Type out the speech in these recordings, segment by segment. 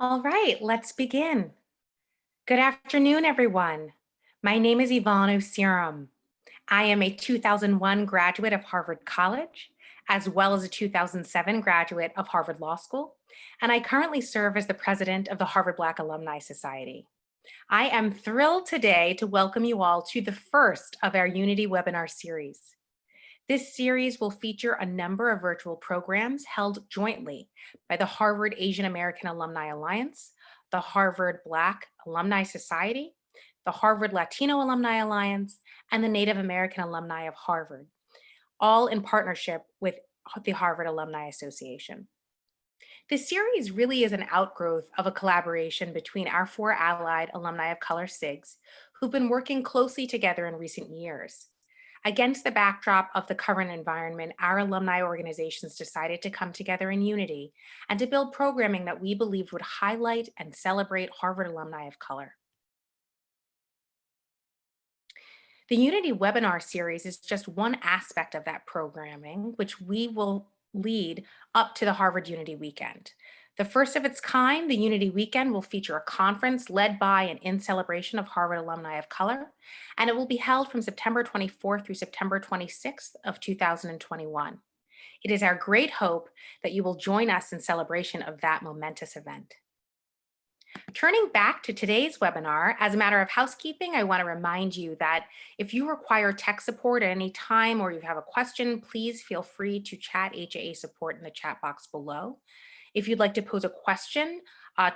All right, let's begin. Good afternoon, everyone. My name is Ivana Serum. I am a 2001 graduate of Harvard College, as well as a 2007 graduate of Harvard Law School, and I currently serve as the president of the Harvard Black Alumni Society. I am thrilled today to welcome you all to the first of our Unity webinar series. This series will feature a number of virtual programs held jointly by the Harvard Asian American Alumni Alliance, the Harvard Black Alumni Society, the Harvard Latino Alumni Alliance, and the Native American Alumni of Harvard, all in partnership with the Harvard Alumni Association. This series really is an outgrowth of a collaboration between our four allied alumni of color SIGs who've been working closely together in recent years. Against the backdrop of the current environment, our alumni organizations decided to come together in unity and to build programming that we believed would highlight and celebrate Harvard alumni of color. The Unity webinar series is just one aspect of that programming, which we will lead up to the Harvard Unity Weekend. The first of its kind, the Unity Weekend, will feature a conference led by and in celebration of Harvard alumni of color, and it will be held from September 24th through September 26th of 2021. It is our great hope that you will join us in celebration of that momentous event. Turning back to today's webinar, as a matter of housekeeping, I want to remind you that if you require tech support at any time or you have a question, please feel free to chat HAA support in the chat box below. If you'd like to pose a question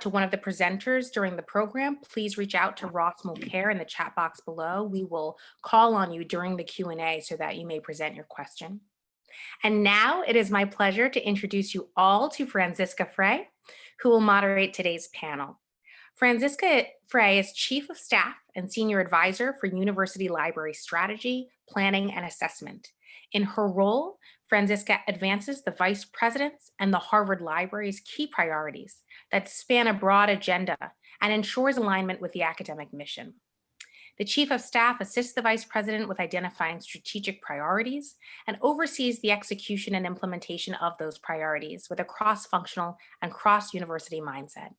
to one of the presenters during the program, please reach out to Ross Mulcair in the chat box below. We will call on you during the Q&A so that you may present your question. And now it is my pleasure to introduce you all to Franziska Frey, who will moderate today's panel. Franziska Frey is Chief of Staff and Senior Advisor for University Library Strategy, Planning, and Assessment. In her role, Franziska advances the Vice President's and the Harvard Library's key priorities that span a broad agenda and ensures alignment with the academic mission. The Chief of Staff assists the Vice President with identifying strategic priorities and oversees the execution and implementation of those priorities with a cross-functional and cross-university mindset.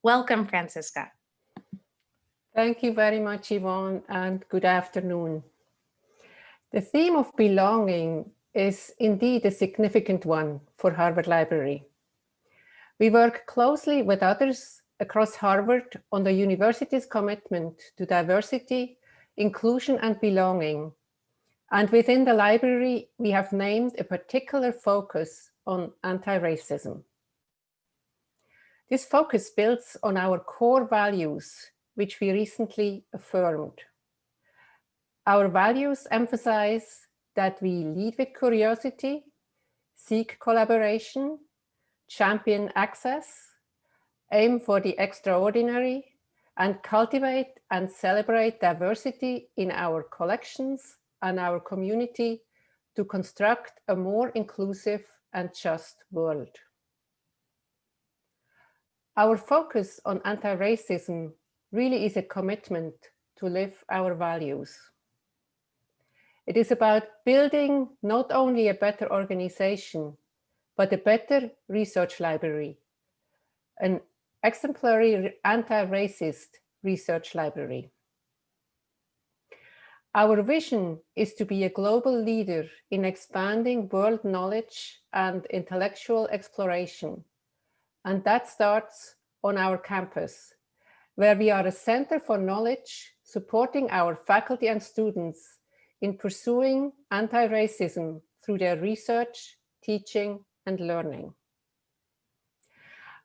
Welcome, Franziska. Thank you very much, Yvonne, and good afternoon. The theme of belonging is indeed a significant one for Harvard Library. We work closely with others across Harvard on the university's commitment to diversity, inclusion, and belonging. And within the library, we have named a particular focus on anti-racism. This focus builds on our core values, which we recently affirmed. Our values emphasize that we lead with curiosity, seek collaboration, champion access, aim for the extraordinary, and cultivate and celebrate diversity in our collections and our community to construct a more inclusive and just world. Our focus on anti-racism really is a commitment to live our values. It is about building not only a better organization, but a better research library, an exemplary anti-racist research library. Our vision is to be a global leader in expanding world knowledge and intellectual exploration. And that starts on our campus, where we are a center for knowledge, supporting our faculty and students in pursuing anti-racism through their research, teaching, and learning.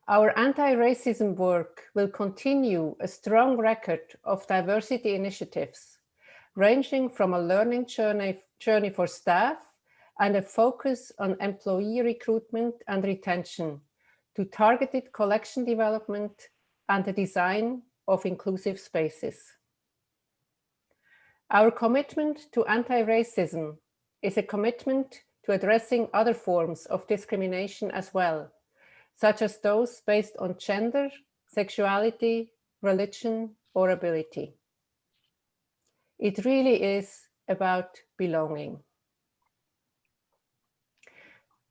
Our anti-racism work will continue a strong record of diversity initiatives, ranging from a learning journey for staff and a focus on employee recruitment and retention, to targeted collection development and the design of inclusive spaces. Our commitment to anti-racism is a commitment to addressing other forms of discrimination as well, such as those based on gender, sexuality, religion, or ability. It really is about belonging.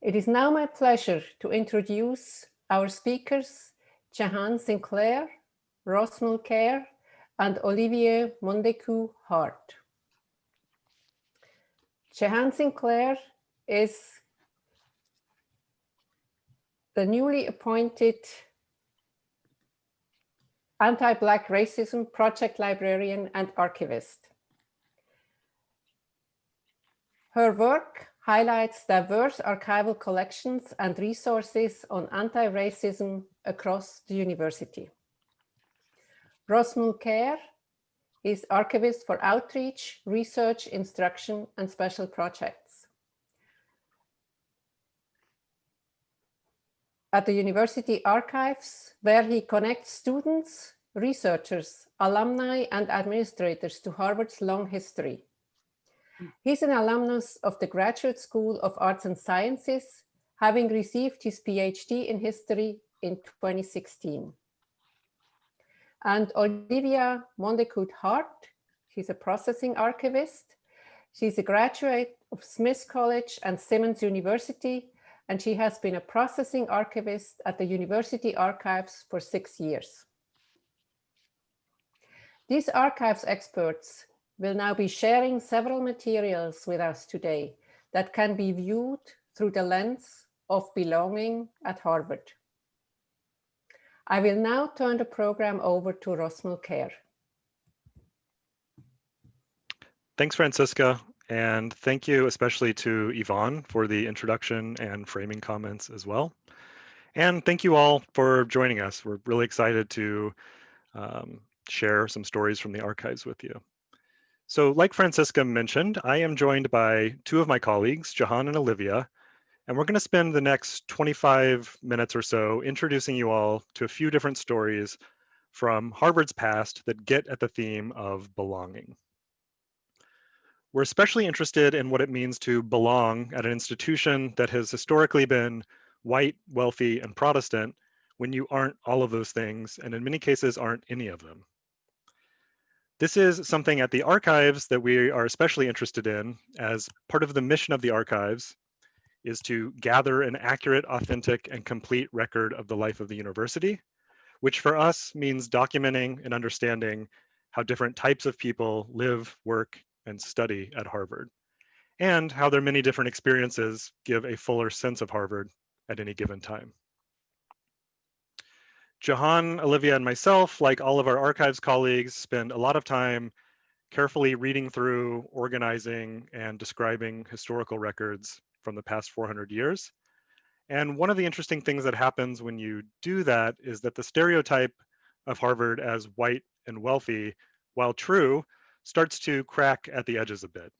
It is now my pleasure to introduce our speakers, Jahan Sinclair, Ross Mulcair, and Olivier Mondecu-Hart. Jahan Sinclair is the newly appointed anti-Black racism project librarian and archivist. Her work highlights diverse archival collections and resources on anti-racism across the university. Ross Mulcair is archivist for outreach, research, instruction, and special projects. At the University Archives, where he connects students, researchers, alumni, and administrators to Harvard's long history. He's an alumnus of the Graduate School of Arts and Sciences, having received his PhD in history in 2016. And Olivia Mondecu-Hart, she's a processing archivist. She's a graduate of Smith College and Simmons University, and she has been a processing archivist at the University Archives for 6 years. These archives experts will now be sharing several materials with us today that can be viewed through the lens of belonging at Harvard. I will now turn the program over to Ross Mulcair. Thanks, Francisca, and thank you especially to Yvonne for the introduction and framing comments as well. And thank you all for joining us. We're really excited to share some stories from the archives with you. So like Francisca mentioned, I am joined by two of my colleagues, Jahan and Olivia, and we're going to spend the next 25 minutes or so introducing you all to a few different stories from Harvard's past that get at the theme of belonging. We're especially interested in what it means to belong at an institution that has historically been white, wealthy, and Protestant when you aren't all of those things, and in many cases aren't any of them. This is something at the archives that we are especially interested in, as part of the mission of the archives is to gather an accurate, authentic, and complete record of the life of the university, which for us means documenting and understanding how different types of people live, work, and study at Harvard, and how their many different experiences give a fuller sense of Harvard at any given time. Jahan, Olivia, and myself, like all of our archives colleagues, spend a lot of time carefully reading through, organizing, and describing historical records from the past 400 years. And one of the interesting things that happens when you do that is that the stereotype of Harvard as white and wealthy, while true, starts to crack at the edges a bit.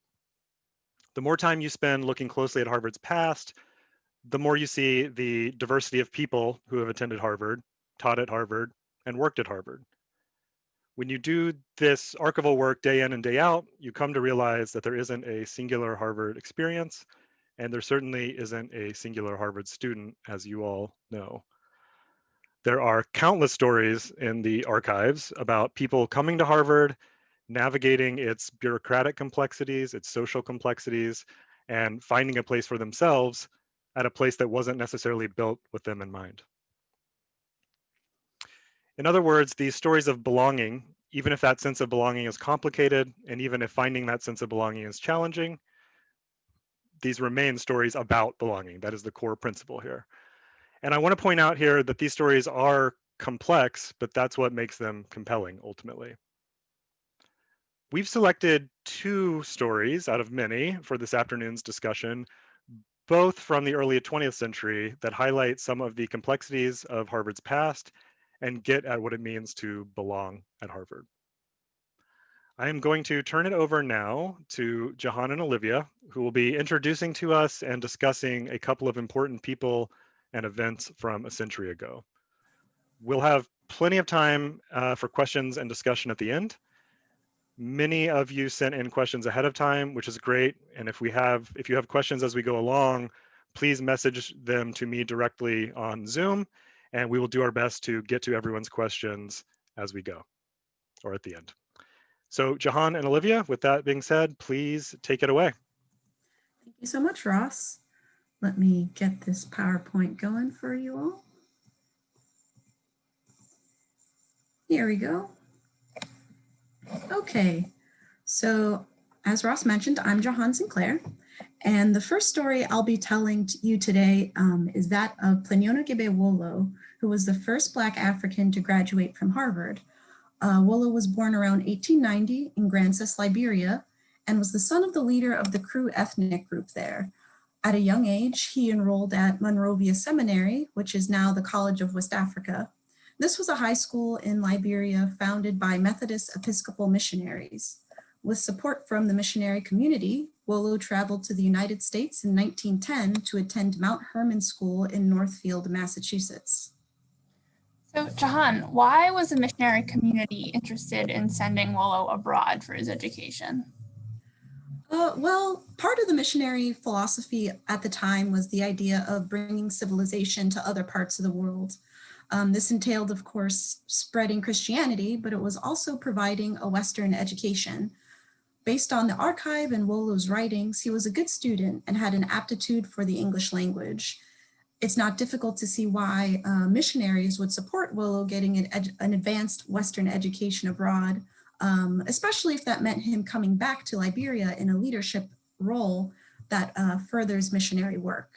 The more time you spend looking closely at Harvard's past, the more you see the diversity of people who have attended Harvard, taught at Harvard, and worked at Harvard. When you do this archival work day in and day out, you come to realize that there isn't a singular Harvard experience, and there certainly isn't a singular Harvard student, as you all know. There are countless stories in the archives about people coming to Harvard, navigating its bureaucratic complexities, its social complexities, and finding a place for themselves at a place that wasn't necessarily built with them in mind. In other words, these stories of belonging, even if that sense of belonging is complicated, and even if finding that sense of belonging is challenging, these remain stories about belonging. That is the core principle here. And I want to point out here that these stories are complex, but that's what makes them compelling ultimately. We've selected two stories out of many for this afternoon's discussion, both from the early 20th century that highlight some of the complexities of Harvard's past and get at what it means to belong at Harvard. I am going to turn it over now to Jahan and Olivia, who will be introducing to us and discussing a couple of important people and events from a century ago. We'll have plenty of time for questions and discussion at the end. Many of you sent in questions ahead of time, which is great. And if you have questions as we go along, please message them to me directly on Zoom, and we will do our best to get to everyone's questions as we go, or at the end. So Jahan and Olivia, with that being said, please take it away. Thank you so much, Ross. Let me get this PowerPoint going for you all. Here we go. Okay, so as Ross mentioned, I'm Jahan Sinclair, and the first story I'll be telling you today is that of Plinyono Wolo, who was the first Black African to graduate from Harvard. Wolo was born around 1890 in Grancis, Liberia, and was the son of the leader of the Kru ethnic group there. At a young age, he enrolled at Monrovia Seminary, which is now the College of West Africa. This was a high school in Liberia founded by Methodist Episcopal missionaries. With support from the missionary community, Wolo traveled to the United States in 1910 to attend Mount Hermon School in Northfield, Massachusetts. So, Jahan, why was the missionary community interested in sending Wolo abroad for his education? Well, part of the missionary philosophy at the time was the idea of bringing civilization to other parts of the world. This entailed, of course, spreading Christianity, but it was also providing a Western education. Based on the archive and Wolo's writings, he was a good student and had an aptitude for the English language. It's not difficult to see why missionaries would support Wolo getting an advanced Western education abroad, especially if that meant him coming back to Liberia in a leadership role that furthers missionary work.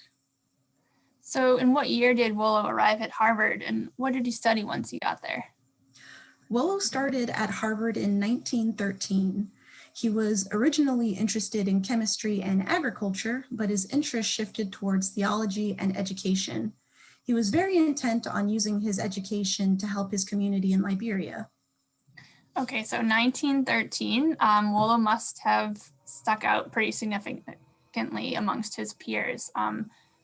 So in what year did Wolo arrive at Harvard, and what did he study once he got there? Wolo started at Harvard in 1913. He was originally interested in chemistry and agriculture, but his interest shifted towards theology and education. He was very intent on using his education to help his community in Liberia. Okay, so 1913, Wolo must have stuck out pretty significantly amongst his peers.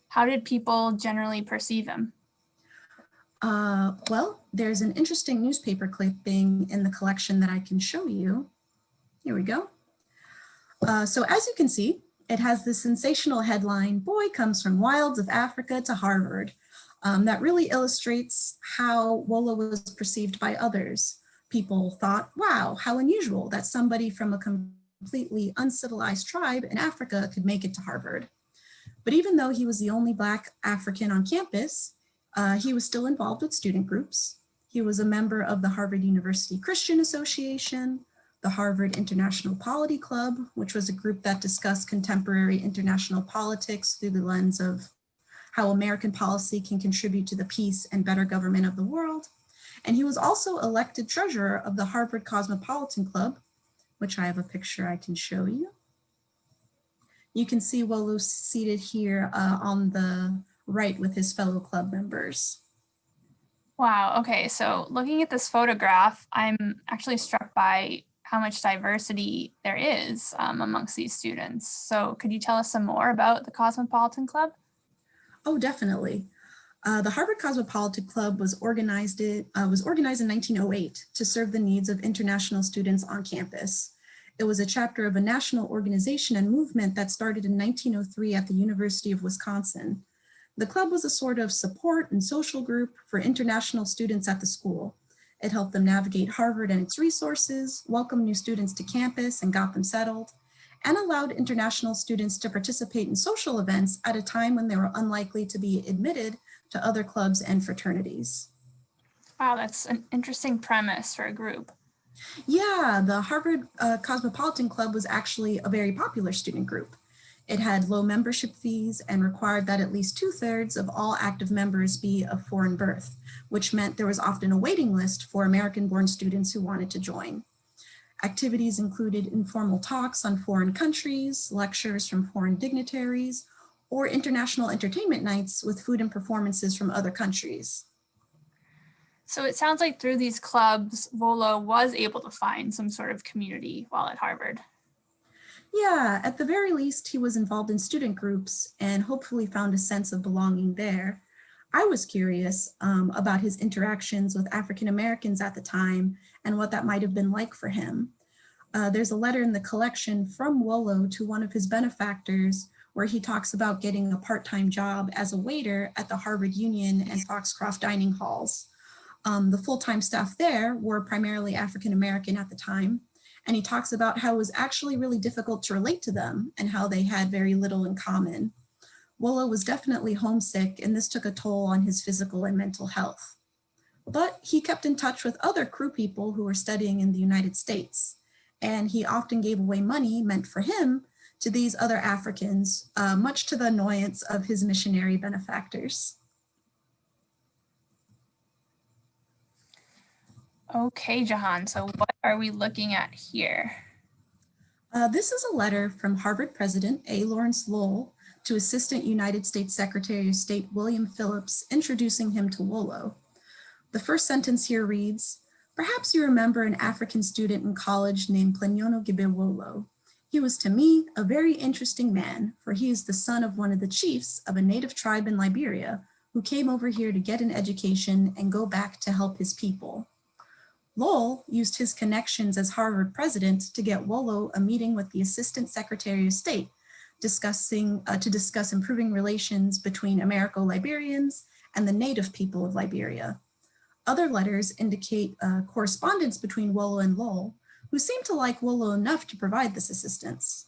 How did people generally perceive him? Well, there's an interesting newspaper clipping in the collection that I can show you. Here we go. So as you can see, it has the sensational headline, "Boy Comes from Wilds of Africa to Harvard." That really illustrates how Wolo was perceived by others. People thought, wow, how unusual that somebody from a completely uncivilized tribe in Africa could make it to Harvard. But even though he was the only Black African on campus, he was still involved with student groups. He was a member of the Harvard University Christian Association, the Harvard International Polity Club, which was a group that discussed contemporary international politics through the lens of how American policy can contribute to the peace and better government of the world. And he was also elected treasurer of the Harvard Cosmopolitan Club, which I have a picture I can show you. You can see Wolo seated here on the right with his fellow club members. Wow, okay, so looking at this photograph, I'm actually struck by how much diversity there is amongst these students. So could you tell us some more about the Cosmopolitan Club? Oh, definitely. The Harvard Cosmopolitan Club was organized in 1908 to serve the needs of international students on campus. It was a chapter of a national organization and movement that started in 1903 at the University of Wisconsin. The club was a sort of support and social group for international students at the school. It helped them navigate Harvard and its resources, welcomed new students to campus and got them settled, and allowed international students to participate in social events at a time when they were unlikely to be admitted to other clubs and fraternities. Wow, that's an interesting premise for a group. Yeah, the Harvard Cosmopolitan Club was actually a very popular student group. It had low membership fees and required that at least 2/3 of all active members be of foreign birth, which meant there was often a waiting list for American-born students who wanted to join. Activities included informal talks on foreign countries, lectures from foreign dignitaries, or international entertainment nights with food and performances from other countries. So it sounds like through these clubs, Wolo was able to find some sort of community while at Harvard. Yeah, at the very least, he was involved in student groups and hopefully found a sense of belonging there. I was curious about his interactions with African Americans at the time and what that might have been like for him. There's a letter in the collection from Wolo to one of his benefactors where he talks about getting a part-time job as a waiter at the Harvard Union and Foxcroft dining halls. The full-time staff there were primarily African American at the time, and he talks about how it was actually really difficult to relate to them and how they had very little in common. Wolo was definitely homesick, and this took a toll on his physical and mental health. But he kept in touch with other crew people who were studying in the United States, and he often gave away money meant for him to these other Africans, much to the annoyance of his missionary benefactors. Okay, Jahan, so what are we looking at here? This is a letter from Harvard President A. Lawrence Lowell to Assistant United States Secretary of State William Phillips, introducing him to Wolo. The first sentence here reads, "Perhaps you remember an African student in college named Plinyono Wolo. He was to me a very interesting man, for he is the son of one of the chiefs of a native tribe in Liberia who came over here to get an education and go back to help his people." Lowell used his connections as Harvard president to get Wolo a meeting with the Assistant Secretary of State, to discuss improving relations between Americo-Liberians and the native people of Liberia. Other letters indicate correspondence between Wolo and Lowell, who seemed to like Wolo enough to provide this assistance.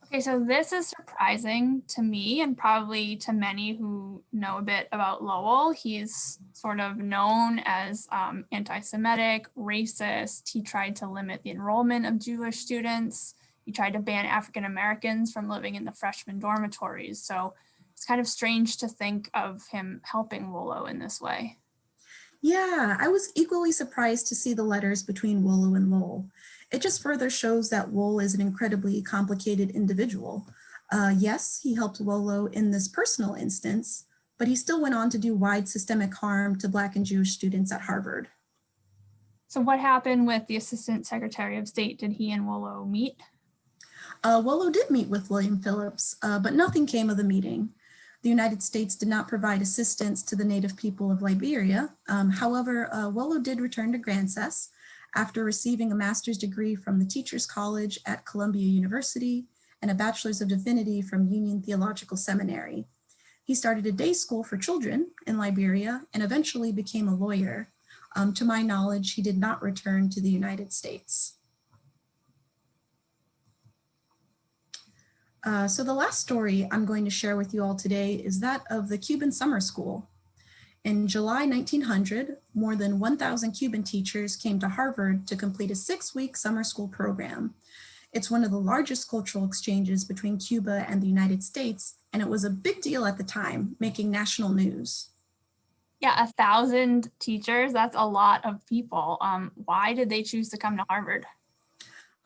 Okay, so this is surprising to me and probably to many who know a bit about Lowell. He's sort of known as anti-Semitic, racist. He tried to limit the enrollment of Jewish students. He tried to ban African Americans from living in the freshman dormitories. So it's kind of strange to think of him helping Wolo in this way. Yeah, I was equally surprised to see the letters between Wolo and Lowell. It just further shows that Lowell is an incredibly complicated individual. Yes, he helped Wolo in this personal instance, but he still went on to do wide systemic harm to Black and Jewish students at Harvard. So what happened with the Assistant Secretary of State? Did he and Wolo meet? Wolo did meet with William Phillips, but nothing came of the meeting. The United States did not provide assistance to the native people of Liberia. However, Wolo did return to Grances after receiving a master's degree from the Teachers College at Columbia University and a bachelor's of divinity from Union Theological Seminary. He started a day school for children in Liberia and eventually became a lawyer. To my knowledge, he did not return to the United States. So the last story I'm going to share with you all today is that of the Cuban Summer School. In July 1900, more than 1,000 Cuban teachers came to Harvard to complete a 6-week summer school program. It's one of the largest cultural exchanges between Cuba and the United States, and it was a big deal at the time, making national news. Yeah, 1,000 teachers, that's a lot of people. Why did they choose to come to Harvard?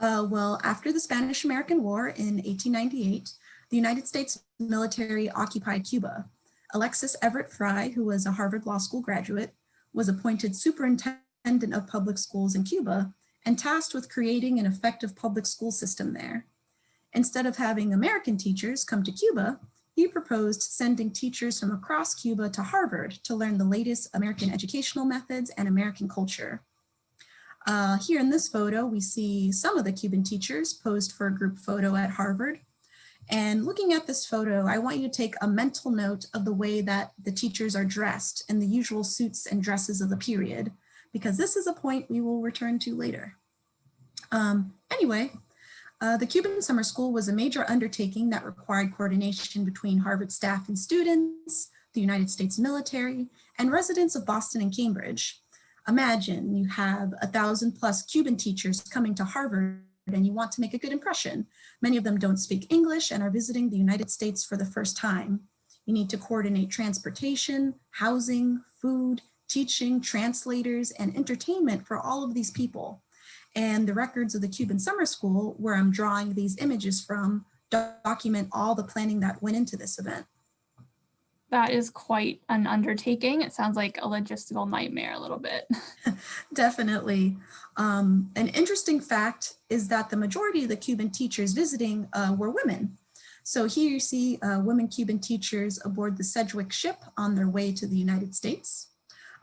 Well, after the Spanish-American War in 1898, the United States military occupied Cuba. Alexis Everett Fry, who was a Harvard Law School graduate, was appointed superintendent of public schools in Cuba and tasked with creating an effective public school system there. Instead of having American teachers come to Cuba, he proposed sending teachers from across Cuba to Harvard to learn the latest American educational methods and American culture. Here in this photo, we see some of the Cuban teachers posed for a group photo at Harvard. And looking at this photo, I want you to take a mental note of the way that the teachers are dressed in the usual suits and dresses of the period, because this is a point we will return to later. Anyway, the Cuban Summer School was a major undertaking that required coordination between Harvard staff and students, the United States military, and residents of Boston and Cambridge. Imagine you have 1,000+ Cuban teachers coming to Harvard and you want to make a good impression. Many of them don't speak English and are visiting the United States for the first time. You need to coordinate transportation, housing, food, teaching, translators, and entertainment for all of these people. And the records of the Cuban Summer School, where I'm drawing these images from, document all the planning that went into this event. That is quite an undertaking. It sounds like a logistical nightmare a little bit. Definitely. An interesting fact is that the majority of the Cuban teachers visiting were women. So here you see women Cuban teachers aboard the Sedgwick ship on their way to the United States.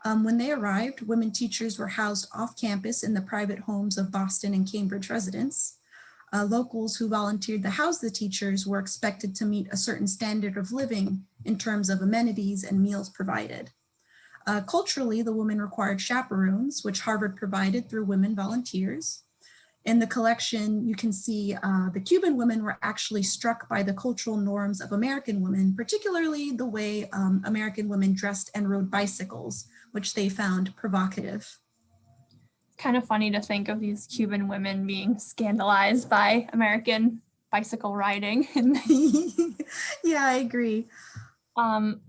When they arrived, women teachers were housed off campus in the private homes of Boston and Cambridge residents. Locals who volunteered to house the teachers were expected to meet a certain standard of living in terms of amenities and meals provided. Culturally, the women required chaperones, which Harvard provided through women volunteers. In the collection, you can see the Cuban women were actually struck by the cultural norms of American women, particularly the way American women dressed and rode bicycles, which they found provocative. Kind of funny to think of these Cuban women being scandalized by American bicycle riding. Yeah, I agree.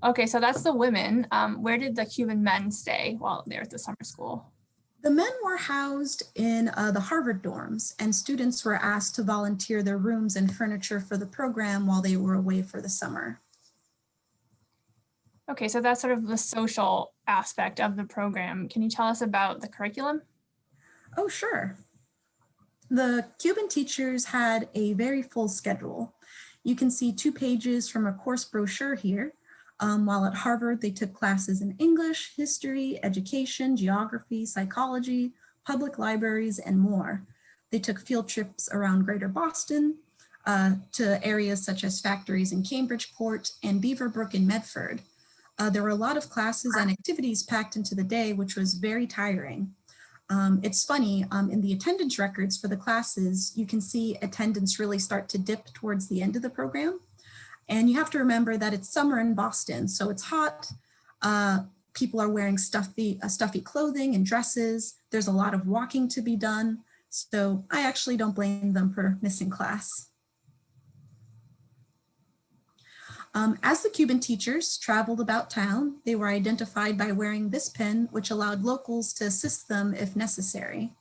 Okay, so that's the women. Where did the Cuban men stay while they were at the summer school? The men were housed in the Harvard dorms, and students were asked to volunteer their rooms and furniture for the program while they were away for the summer. Okay, so that's sort of the social aspect of the program. Can you tell us about the curriculum? Oh, sure. The Cuban teachers had a very full schedule. You can see 2 pages from a course brochure here. While at Harvard, they took classes in English, history, education, geography, psychology, public libraries, and more. They took field trips around Greater Boston to areas such as factories in Cambridgeport and Beaverbrook in Medford. There were a lot of classes and activities packed into the day, which was very tiring. It's funny, in the attendance records for the classes, you can see attendance really start to dip towards the end of the program. And you have to remember that it's summer in Boston, so it's hot. People are wearing stuffy clothing and dresses. There's a lot of walking to be done. So I actually don't blame them for missing class. As the Cuban teachers traveled about town, they were identified by wearing this pin, which allowed locals to assist them if necessary.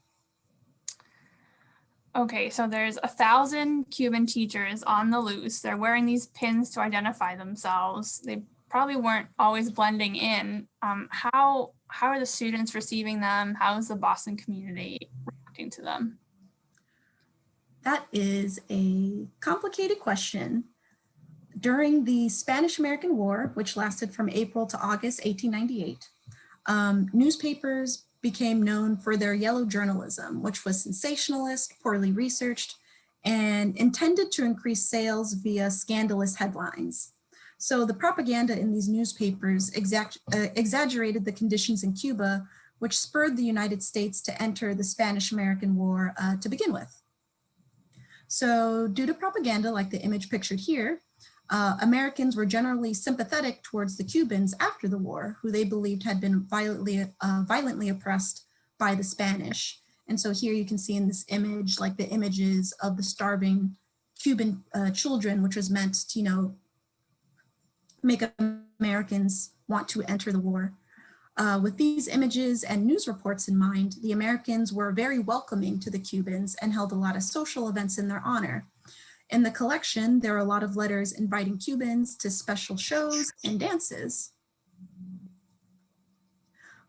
Okay, so there's 1,000 Cuban teachers on the loose. They're wearing these pins to identify themselves. They probably weren't always blending in. How are the students receiving them? How is the Boston community reacting to them? That is a complicated question. During the Spanish-American War, which lasted from April to August 1898, newspapers became known for their yellow journalism, which was sensationalist, poorly researched, and intended to increase sales via scandalous headlines. So the propaganda in these newspapers exaggerated the conditions in Cuba, which spurred the United States to enter the Spanish-American War to begin with. So due to propaganda like the image pictured here, Americans were generally sympathetic towards the Cubans after the war, who they believed had been violently oppressed by the Spanish. And so here you can see in this image, like the images of the starving Cuban children, which was meant to, you know, make Americans want to enter the war. With these images and news reports in mind, the Americans were very welcoming to the Cubans and held a lot of social events in their honor. In the collection, there are a lot of letters inviting Cubans to special shows and dances.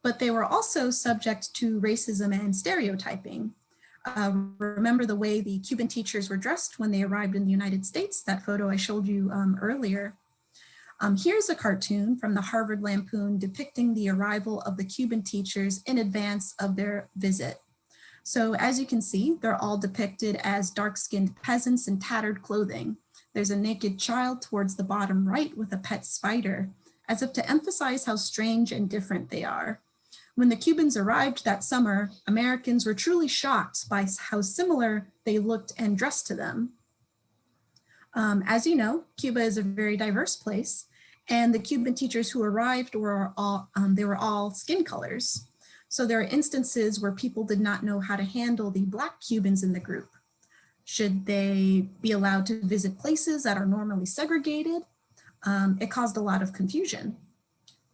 But they were also subject to racism and stereotyping. Remember the way the Cuban teachers were dressed when they arrived in the United States, that photo I showed you earlier. Here's a cartoon from the Harvard Lampoon depicting the arrival of the Cuban teachers in advance of their visit. So as you can see, they're all depicted as dark-skinned peasants in tattered clothing. There's a naked child towards the bottom right with a pet spider, as if to emphasize how strange and different they are. When the Cubans arrived that summer, Americans were truly shocked by how similar they looked and dressed to them. As you know, Cuba is a very diverse place, and the Cuban teachers who arrived were all skin colors. So there are instances where people did not know how to handle the Black Cubans in the group. Should they be allowed to visit places that are normally segregated? It caused a lot of confusion.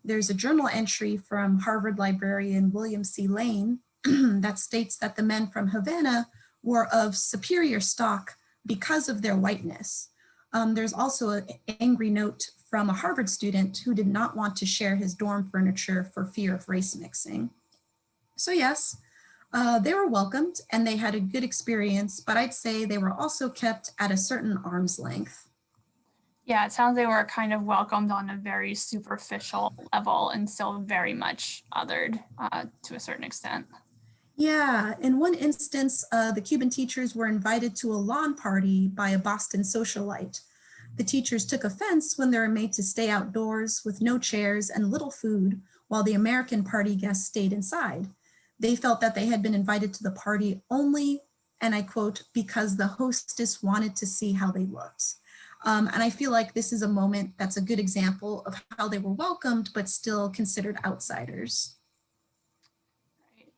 There's a journal entry from Harvard librarian William C. Lane that states that the men from Havana were of superior stock because of their whiteness. There's also an angry note from a Harvard student who did not want to share his dorm furniture for fear of race mixing. So yes, they were welcomed and they had a good experience, but I'd say they were also kept at a certain arm's length. Yeah, it sounds they were kind of welcomed on a very superficial level and still very much othered to a certain extent. Yeah, in one instance, the Cuban teachers were invited to a lawn party by a Boston socialite. The teachers took offense when they were made to stay outdoors with no chairs and little food, while the American party guests stayed inside. They felt that they had been invited to the party only and I quote, because the hostess wanted to see how they looked. And I feel like this is a moment that's a good example of how they were welcomed, but still considered outsiders. Right.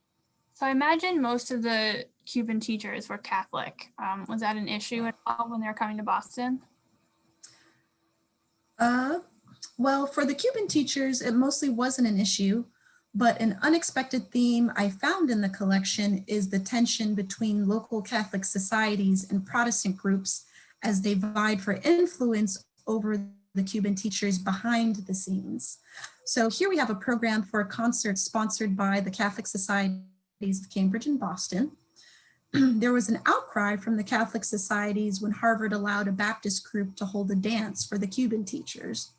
So I imagine most of the Cuban teachers were Catholic. Was that an issue at all when they were coming to Boston? Well, for the Cuban teachers, it mostly wasn't an issue, but an unexpected theme I found in the collection is the tension between local Catholic societies and Protestant groups as they vied for influence over the Cuban teachers behind the scenes. So here we have a program for a concert sponsored by the Catholic Societies of Cambridge and Boston. There was an outcry from the Catholic societies when Harvard allowed a Baptist group to hold a dance for the Cuban teachers.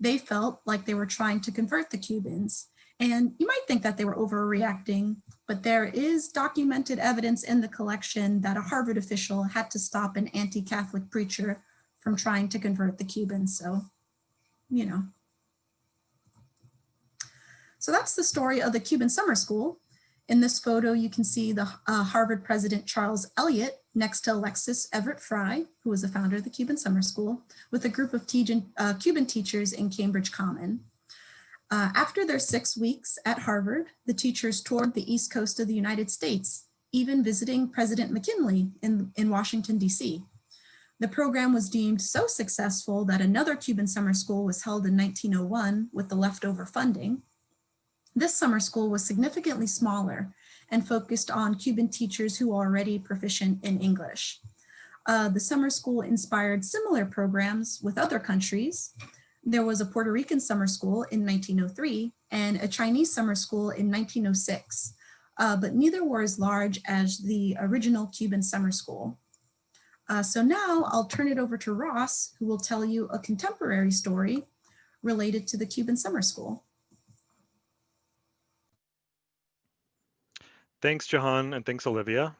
They felt like they were trying to convert the Cubans. And you might think that they were overreacting, but there is documented evidence in the collection that a Harvard official had to stop an anti-Catholic preacher from trying to convert the Cubans. So, you know. So that's the story of the Cuban Summer School. In this photo, you can see the Harvard president, Charles Eliot, next to Alexis Everett Fry, who was the founder of the Cuban Summer School, with a group of Cuban teachers in Cambridge Common. After their 6 weeks at Harvard, the teachers toured the East Coast of the United States, even visiting President McKinley in Washington, D.C. The program was deemed so successful that another Cuban Summer School was held in 1901 with the leftover funding. This summer school was significantly smaller and focused on Cuban teachers who were already proficient in English. The summer school inspired similar programs with other countries. There was a Puerto Rican summer school in 1903 and a Chinese summer school in 1906, but neither were as large as the original Cuban summer school. So now I'll turn it over to Ross, who will tell you a contemporary story related to the Cuban summer school. Thanks, Jahan, and thanks, Olivia.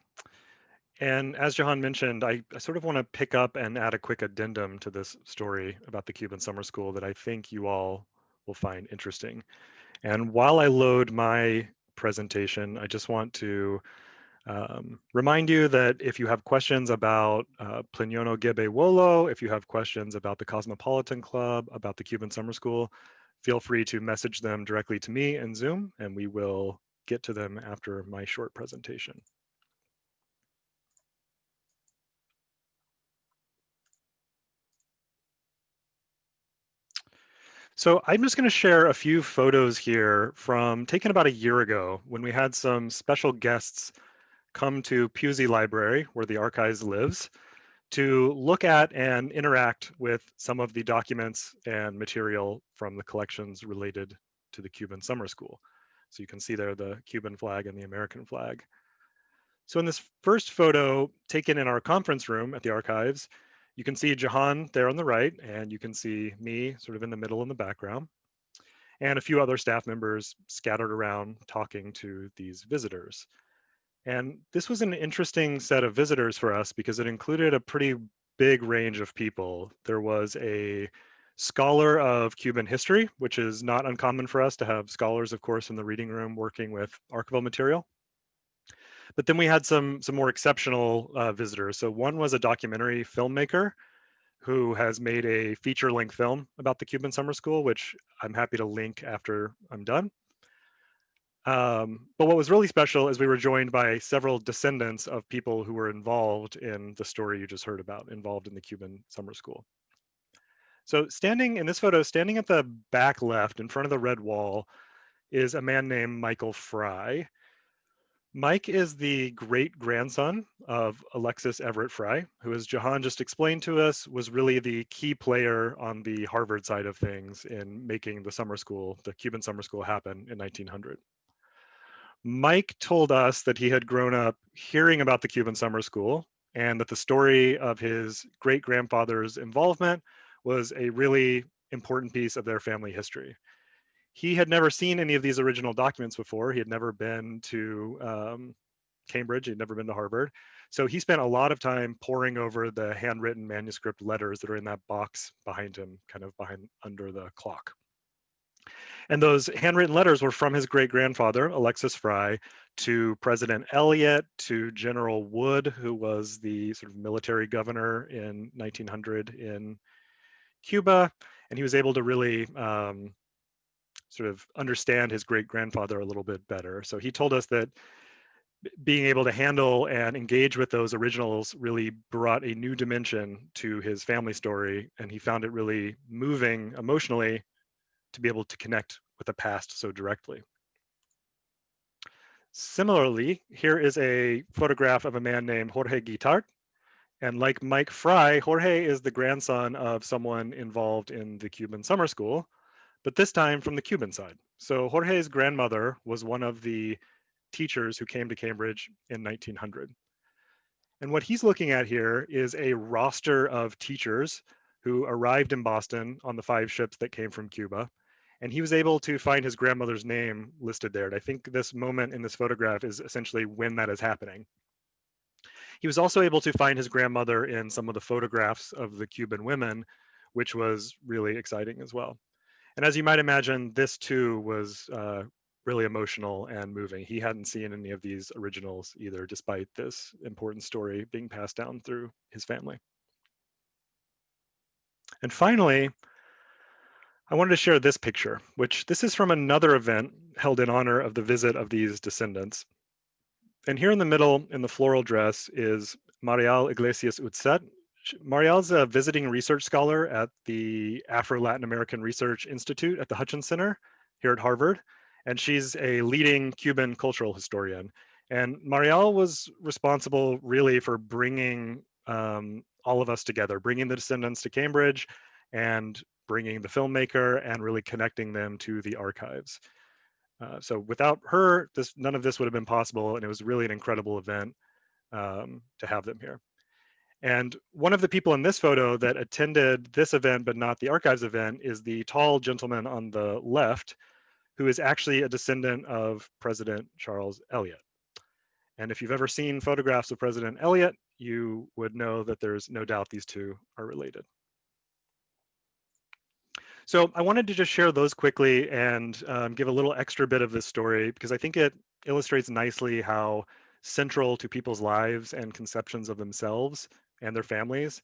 And as Jahan mentioned, I sort of want to pick up and add a quick addendum to this story about the Cuban Summer School that I think you all will find interesting. And while I load my presentation, I just want to remind you that if you have questions about Plinyono Wolo, if you have questions about the Cosmopolitan Club, about the Cuban Summer School, feel free to message them directly to me in Zoom, and we will get to them after my short presentation. So I'm just going to share a few photos here from taken about a year ago when we had some special guests come to Pusey Library, where the archives lives, to look at and interact with some of the documents and material from the collections related to the Cuban Summer School. So you can see there the Cuban flag and the American flag. So in this first photo taken in our conference room at the archives, you can see Jahan there on the right, and you can see me sort of in the middle in the background, and a few other staff members scattered around talking to these visitors. And this was an interesting set of visitors for us because it included a pretty big range of people. There was a scholar of Cuban history, which is not uncommon for us to have scholars, of course, in the reading room working with archival material. But then we had some more exceptional visitors. So one was a documentary filmmaker who has made a feature-length film about the Cuban Summer School, which I'm happy to link after I'm done. But what was really special is we were joined by several descendants of people who were involved in the story you just heard about, involved in the Cuban Summer School. So standing in this photo, standing at the back left in front of the red wall is a man named Michael Fry. Mike is the great grandson of Alexis Everett Fry, who, as Jahan just explained to us, was really the key player on the Harvard side of things in making the summer school, the Cuban Summer School, happen in 1900. Mike told us that he had grown up hearing about the Cuban Summer School and that the story of his great-grandfather's involvement was a really important piece of their family history. He had never seen any of these original documents before. He had never been to Cambridge. He'd never been to Harvard. So he spent a lot of time poring over the handwritten manuscript letters that are in that box behind him, kind of behind under the clock. And those handwritten letters were from his great-grandfather, Alexis Fry, to President Eliot, to General Wood, who was the sort of military governor in 1900 in Cuba. And he was able to really sort of understand his great-grandfather a little bit better. So he told us that being able to handle and engage with those originals really brought a new dimension to his family story, and he found it really moving emotionally to be able to connect with the past so directly. Similarly, here is a photograph of a man named Jorge Guitart. And like Mike Fry, Jorge is the grandson of someone involved in the Cuban Summer School, but this time from the Cuban side. So Jorge's grandmother was one of the teachers who came to Cambridge in 1900. And what he's looking at here is a roster of teachers who arrived in Boston on the 5 ships that came from Cuba. And he was able to find his grandmother's name listed there. And I think this moment in this photograph is essentially when that is happening. He was also able to find his grandmother in some of the photographs of the Cuban women, which was really exciting as well. And as you might imagine, this too was really emotional and moving. He hadn't seen any of these originals either, despite this important story being passed down through his family. And finally, I wanted to share this picture, which this is from another event held in honor of the visit of these descendants. And here in the middle, in the floral dress, is Marial Iglesias Utzet. Marial's a visiting research scholar at the Afro-Latin American Research Institute at the Hutchins Center here at Harvard. And she's a leading Cuban cultural historian. And Marial was responsible really for bringing all of us together, bringing the descendants to Cambridge and bringing the filmmaker and really connecting them to the archives. So without her, none of this would have been possible, and it was really an incredible event to have them here. And one of the people in this photo that attended this event but not the archives event is the tall gentleman on the left, who is actually a descendant of President Charles Eliot. And if you've ever seen photographs of President Eliot, you would know that there's no doubt these two are related. So I wanted to just share those quickly and give a little extra bit of this story because I think it illustrates nicely how central to people's lives and conceptions of themselves and their families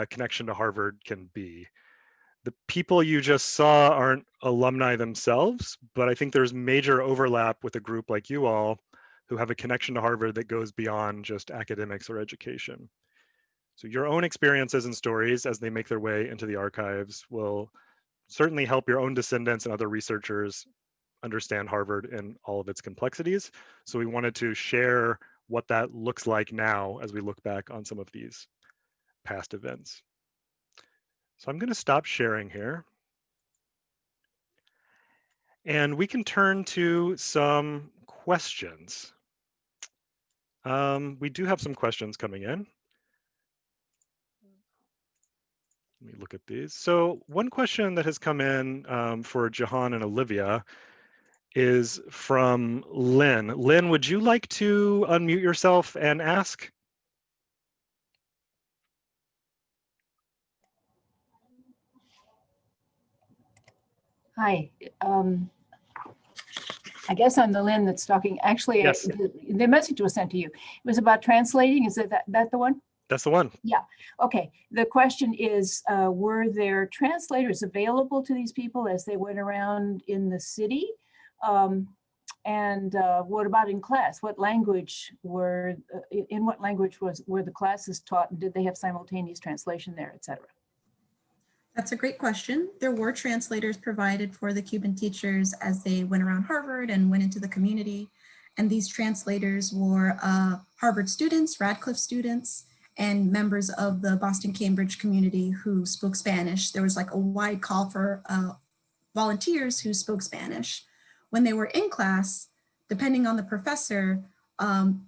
connection to Harvard can be. The people you just saw aren't alumni themselves, but I think there's major overlap with a group like you all who have a connection to Harvard that goes beyond just academics or education. So your own experiences and stories as they make their way into the archives will certainly help your own descendants and other researchers understand Harvard in all of its complexities. So we wanted to share what that looks like now as we look back on some of these past events. So I'm going to stop sharing here. And we can turn to some questions. We do have some questions coming in. Let me look at these. So one question that has come in for Jahan and Olivia is from Lynn. Lynn, would you like to unmute yourself and ask? Hi. I guess I'm the Lynn that's talking. Actually, Yes. The message was sent to you. It was about translating. Is that the one? That's the one. Yeah. Okay. The question is, were there translators available to these people as they went around in the city? And what about in class? What language were, in what language were the classes taught? And did they have simultaneous translation there, et cetera? That's a great question. There were translators provided for the Cuban teachers as they went around Harvard and went into the community. And these translators were Harvard students, Radcliffe students, and members of the Boston-Cambridge community who spoke Spanish. There was like a wide call for volunteers who spoke Spanish. When they were in class, depending on the professor,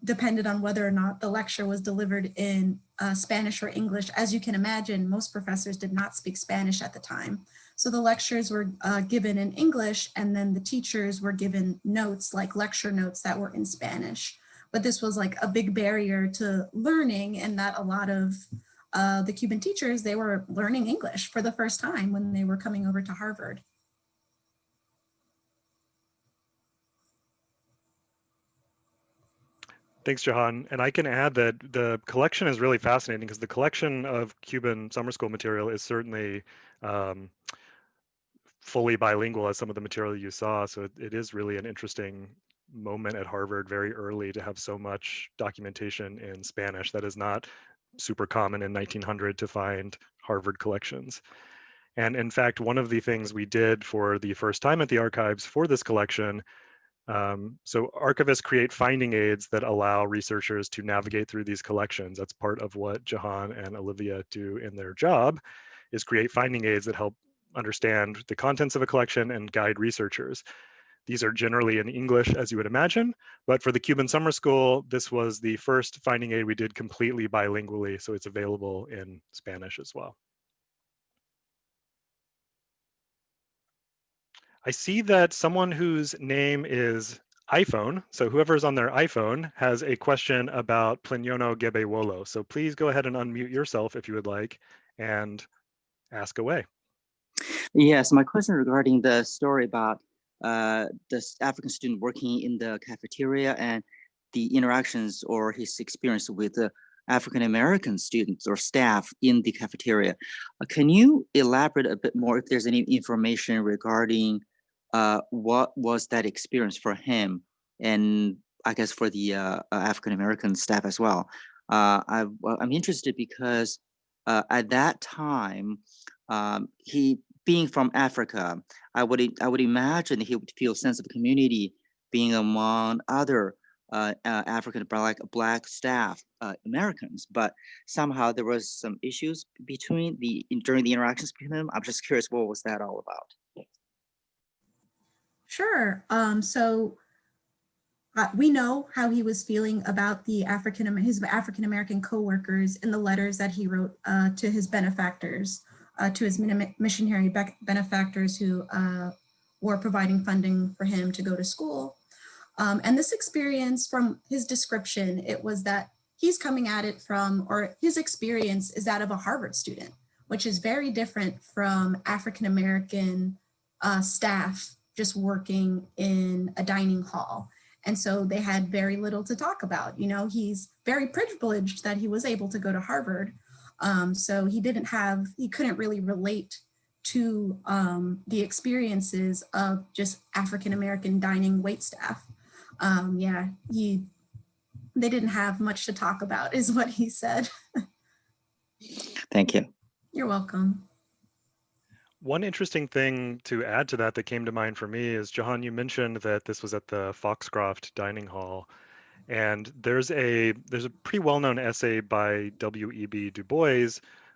depended on whether or not the lecture was delivered in Spanish or English. As you can imagine, most professors did not speak Spanish at the time. So the lectures were given in English, and then the teachers were given notes, like lecture notes that were in Spanish. But this was like a big barrier to learning, and that a lot of the Cuban teachers, they were learning English for the first time when they were coming over to Harvard. Thanks, Jahan. And I can add that the collection is really fascinating because the collection of Cuban summer school material is certainly um, fully bilingual as some of the material you saw. So it is really an interesting moment at Harvard very early to have so much documentation in Spanish. That is not super common in 1900 to find Harvard collections. And in fact, one of the things we did for the first time at the archives for this collection, so archivists create finding aids that allow researchers to navigate through these collections. That's part of what Jahan and Olivia do in their job, is create finding aids that help understand the contents of a collection and guide researchers. These are generally in English, as you would imagine, but for the Cuban Summer School, this was the first finding aid we did completely bilingually, so it's available in Spanish as well. I see that someone whose name is iPhone, so whoever's on their iPhone has a question about Plinyono Wolo. So please go ahead and unmute yourself if you would like and ask away. Yes, my question regarding the story about this African student working in the cafeteria and the interactions or his experience with the African American students or staff in the cafeteria. Can you elaborate a bit more if there's any information regarding what was that experience for him, and I guess for the African American staff as well? I'm interested because at that time, he being from Africa, I would imagine he would feel a sense of community being among other African black staff Americans, but somehow there was some issues during the interactions between them. I'm just curious, what was that all about? Sure. We know how he was feeling about his African American coworkers in the letters that he wrote to his benefactors, to his missionary benefactors who were providing funding for him to go to school. And this experience, from his description, it was that he's coming at it from, or his experience is that of a Harvard student, which is very different from African American staff just working in a dining hall. And so they had very little to talk about. You know, he's very privileged that he was able to go to Harvard. So he couldn't really relate to the experiences of just African American dining wait staff. They didn't have much to talk about, is what he said. Thank you. You're welcome. One interesting thing to add to that came to mind for me is, Jahan, you mentioned that this was at the Foxcroft Dining Hall, and there's a pretty well-known essay by W.E.B. Du Bois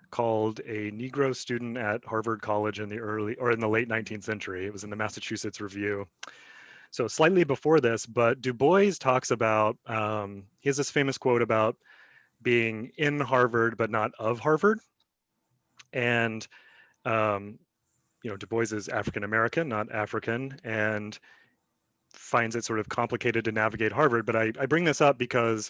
called "A Negro Student at Harvard College in the late 19th century." It was in the Massachusetts Review. So slightly before this, but Du Bois talks about, he has this famous quote about being in Harvard but not of Harvard, and Du Bois is African American, not African, and finds it sort of complicated to navigate Harvard. But I bring this up because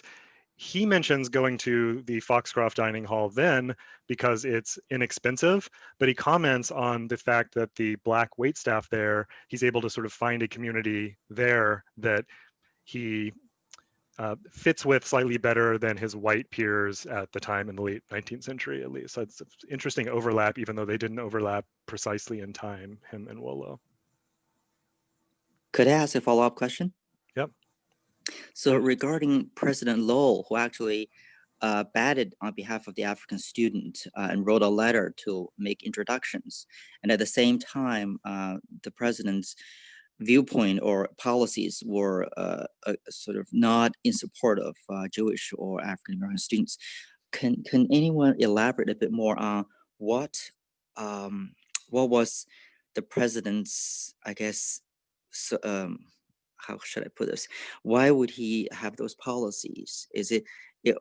he mentions going to the Foxcroft Dining Hall then because it's inexpensive, but he comments on the fact that the Black waitstaff there, he's able to sort of find a community there that he fits with slightly better than his white peers at the time in the late 19th century, at least. So it's an interesting overlap, even though they didn't overlap precisely in time, him and Wolo. Could I ask a follow-up question? Yep. So regarding President Lowell, who actually batted on behalf of the African student and wrote a letter to make introductions, and at the same time, the president's viewpoint or policies were sort of not in support of Jewish or African American students. Can anyone elaborate a bit more on what was the president's, I guess, how should I put this? Why would he have those policies?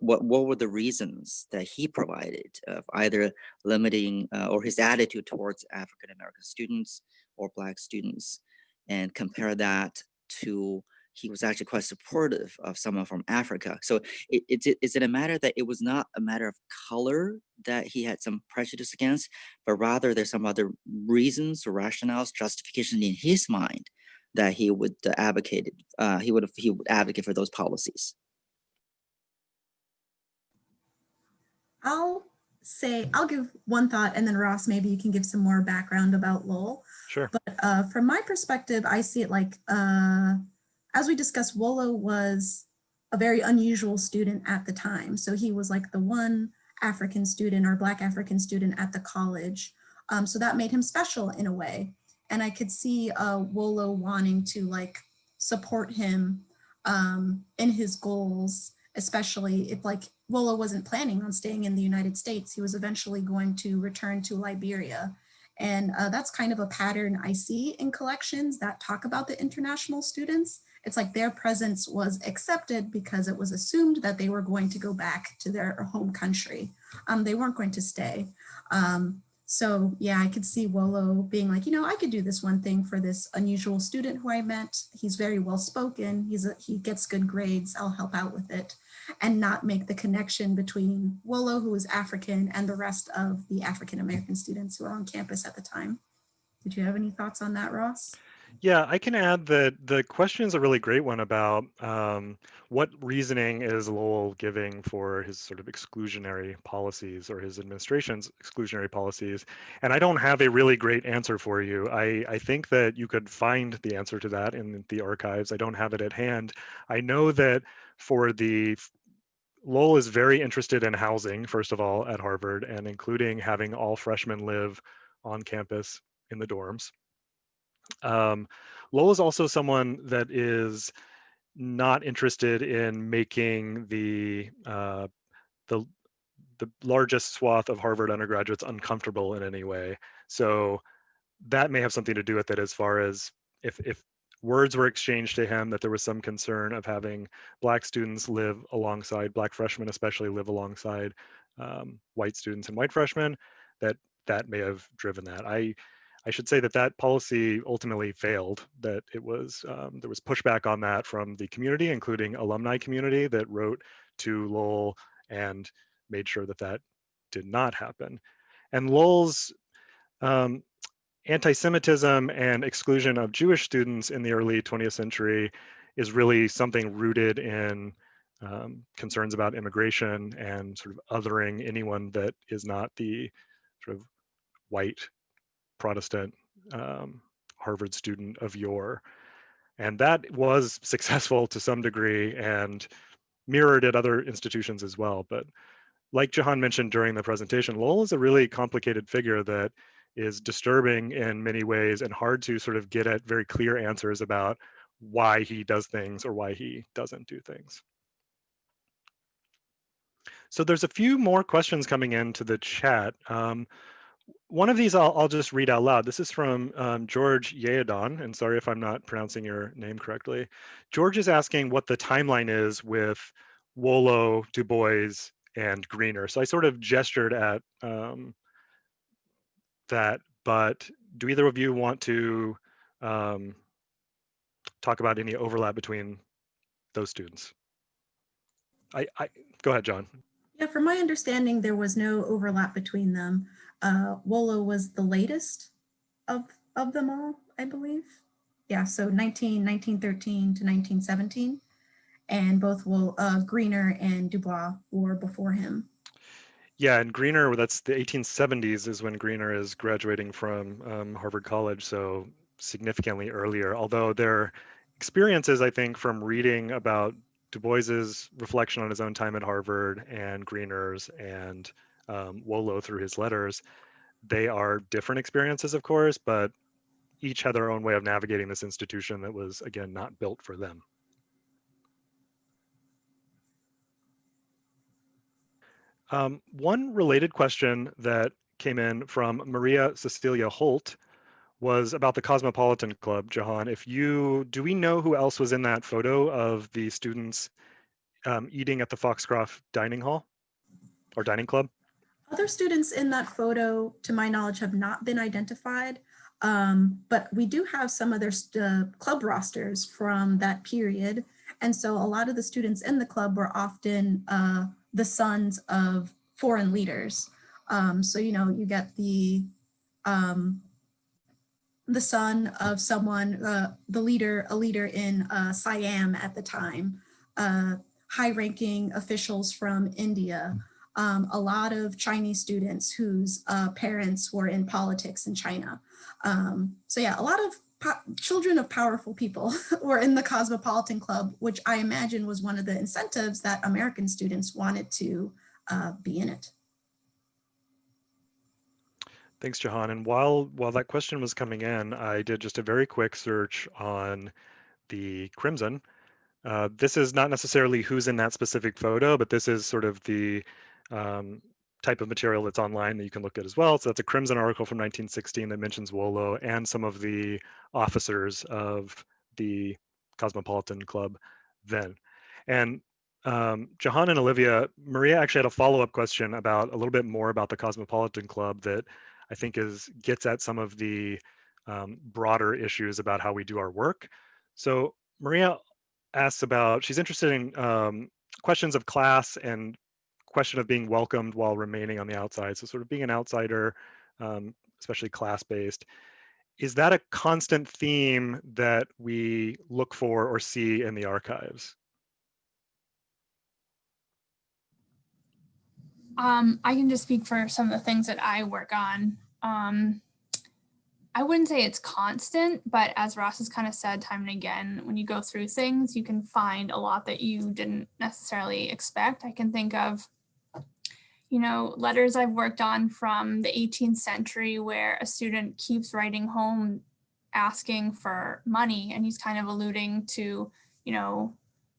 What were the reasons that he provided of either limiting or his attitude towards African American students or Black students, and compare that to he was actually quite supportive of someone from Africa? So is it a matter that it was not a matter of color that he had some prejudice against, but rather there's some other reasons or rationales, justification in his mind that he would advocate for those policies? I'll give one thought, and then Ross, maybe you can give some more background about Lowell. Sure. But from my perspective, I see it like, as we discussed, Wolo was a very unusual student at the time. So he was like the one African student or Black African student at the college. So that made him special in a way. And I could see Wolo wanting to like support him in his goals, especially if like Wolo wasn't planning on staying in the United States. He was eventually going to return to Liberia. And that's kind of a pattern I see in collections that talk about the international students. It's like their presence was accepted because it was assumed that they were going to go back to their home country. They weren't going to stay. So yeah, I could see Wolo being like, you know, I could do this one thing for this unusual student who I met. He's very well spoken. He gets good grades. I'll help out with it, and not make the connection between Wolo, who is African, and the rest of the African American students who are on campus at the time. Did you have any thoughts on that, Ross? Yeah, I can add that the question is a really great one about what reasoning is Lowell giving for his sort of exclusionary policies or his administration's exclusionary policies. And I don't have a really great answer for you. I think that you could find the answer to that in the archives. I don't have it at hand. I know that for Lowell is very interested in housing, first of all, at Harvard, and including having all freshmen live on campus in the dorms. Lowell is also someone that is not interested in making the largest swath of Harvard undergraduates uncomfortable in any way. So that may have something to do with it, as far as if words were exchanged to him that there was some concern of having Black students live alongside, Black freshmen especially, live alongside white students and white freshmen, that may have driven that. I should say that that policy ultimately failed, that it was, there was pushback on that from the community, including alumni community, that wrote to Lowell and made sure that that did not happen. And Lowell's anti-Semitism and exclusion of Jewish students in the early 20th century is really something rooted in concerns about immigration and sort of othering anyone that is not the sort of white Protestant Harvard student of yore. And that was successful to some degree and mirrored at other institutions as well. But like Jahan mentioned during the presentation, Lowell is a really complicated figure that is disturbing in many ways and hard to sort of get at very clear answers about why he does things or why he doesn't do things. So there's a few more questions coming into the chat. One of these I'll just read out loud. This is from George Yeadon, and sorry if I'm not pronouncing your name correctly. George is asking what the timeline is with Wolo, Du Bois, and Greener. So I sort of gestured at that, but do either of you want to talk about any overlap between those students? Go ahead, John. Yeah, from my understanding, there was no overlap between them. Wolo was the latest of them all, I believe. Yeah, so 1913 to 1917. And both Greener and Dubois were before him. Yeah, and Greener, that's the 1870s is when Greener is graduating from Harvard College, so significantly earlier, although their experiences, I think, from reading about Du Bois's reflection on his own time at Harvard and Greener's and Wolo through his letters, they are different experiences, of course, but each had their own way of navigating this institution that was, again, not built for them. One related question that came in from Maria Cecilia Holt was about the Cosmopolitan Club. Jahan, do we know who else was in that photo of the students eating at the Foxcroft dining hall or dining club? Other students in that photo, to my knowledge, have not been identified, but we do have some of their club rosters from that period. And so a lot of the students in the club were often the sons of foreign leaders. So, you know, you get the son of someone, a leader in Siam at the time, high-ranking officials from India. a lot of Chinese students whose parents were in politics in China. So yeah, a lot of children of powerful people were in the Cosmopolitan Club, which I imagine was one of the incentives that American students wanted to be in it. Thanks, Jahan. And while that question was coming in, I did just a very quick search on the Crimson. This is not necessarily who's in that specific photo, but this is sort of the type of material that's online that you can look at as well. So that's a Crimson article from 1916 that mentions Wolo and some of the officers of the Cosmopolitan Club then. And Jahan and Olivia, Maria actually had a follow-up question about a little bit more about the Cosmopolitan Club that I think gets at some of the broader issues about how we do our work. So Maria asks about, she's interested in questions of class and question of being welcomed while remaining on the outside. So sort of being an outsider, especially class-based. Is that a constant theme that we look for or see in the archives? I can just speak for some of the things that I work on. I wouldn't say it's constant, but as Ross has kind of said time and again, when you go through things, you can find a lot that you didn't necessarily expect. I can think of, you know, letters I've worked on from the 18th century where a student keeps writing home asking for money, and he's kind of alluding to, you know,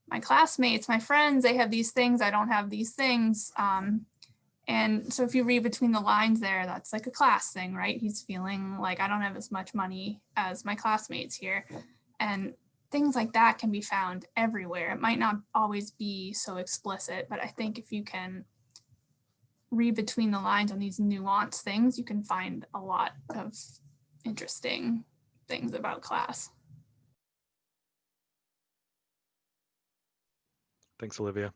my classmates, my friends, they have these things, I don't have these things. And so if you read between the lines there, that's like a class thing, right? He's feeling like I don't have as much money as my classmates here. And things like that can be found everywhere. It might not always be so explicit, but I think if you can read between the lines on these nuanced things, you can find a lot of interesting things about class. Thanks, Olivia.